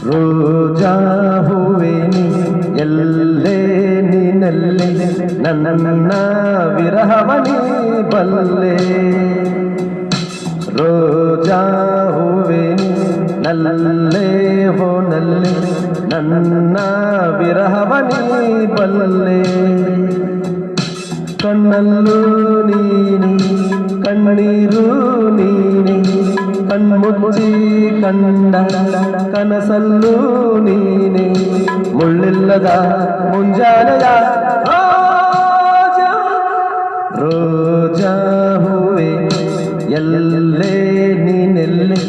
ರೋಜಾ ಹೂವೆ ನೀ ಎಲ್ಲೇ ನೀನಲ್ಲೇ ನನ್ನ ವಿರಹವನಿ ಬಲ್ಲೆ ರೋಜಾ ಹೂವೆ ನೀ ನಲ್ಲೇ ಹೋನಲ್ಲೇ ನನ್ನ ವಿರಹವನಿ ಬಲ್ಲೆ ಕಣ್ಣಲ್ಲೂ ನೀನಿ ಕಣ್ಣೀರು ನೀನಿ ಕಣ್ಮುಚ್ಚಿ ಕಂಡ ಕನಸಲ್ಲೂ ನೀನೆ ಮುಳ್ಳಿಲ್ಲದ ಮುಂಜಾನೆಯ ರೋಜಾ ಹೂವೆ ಎಲ್ಲೇ ನೀನೆಲ್ಲೇ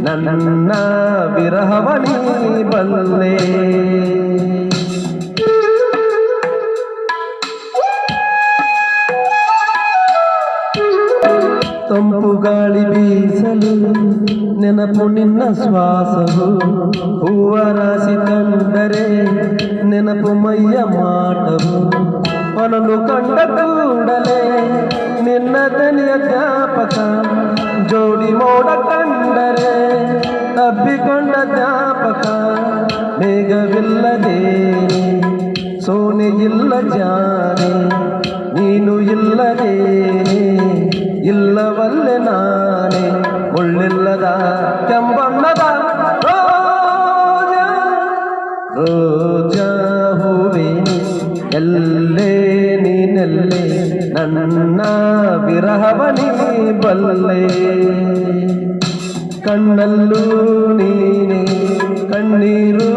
ನನ್ನ ವಿರಹವನಿ ಬಲ್ಲೆ ತಂಪು ಗಾಳಿ ಬೀಸಲು ನೆನಪು ನಿನ್ನ ಶ್ವಾಸವು ಹೂವ ರಾಶಿ ಕಂಡರೆ ನೆನಪು ಮೈಯ ಮಾಟವು ಹೊನಲು ಕಂಡ ಕೂಡಲೇ ನಿನ್ನ ದನಿಯ ಜ್ಞಾಪಕ ಜೋಡಿ ಮೋಡ ಕಂಡರೆ ತಬ್ಬಿಕೊಂಡ ಜ್ಞಾಪಕ ಮೇಘವಿಲ್ಲದೆ ಸೋನೆ ಇಲ್ಲ ಜಾನೆ ನೀನು ಇಲ್ಲದೆ ಇಲ್ಲವಲ್ಲೆ ನಾನೇ ಮುಳ್ಳಿಲ್ಲದ ಕೆಂಬಣ್ಣದ ರೋಜಾ ಹೂವೆ ಎಲ್ಲೇ ನೀನೆಲ್ಲೇ ನನ್ನ ವಿರಹವನಿ ಬಲ್ಲೆ ಕಣ್ಣಲ್ಲೂ ನೀನೆ ಕಣ್ಣೀರು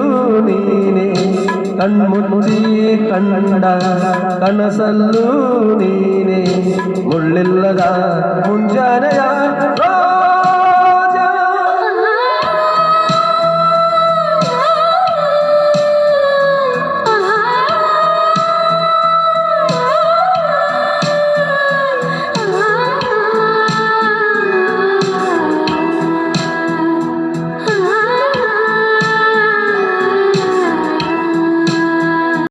ನೀನೆ ಕಣ್ಮುಚ್ಚಿ ಕಂಡ ಕನಸಲ್ಲೂ ನೀನೆ ಮುಳ್ಳಿಲ್ಲದ ಮುಂಜಾನೆಯ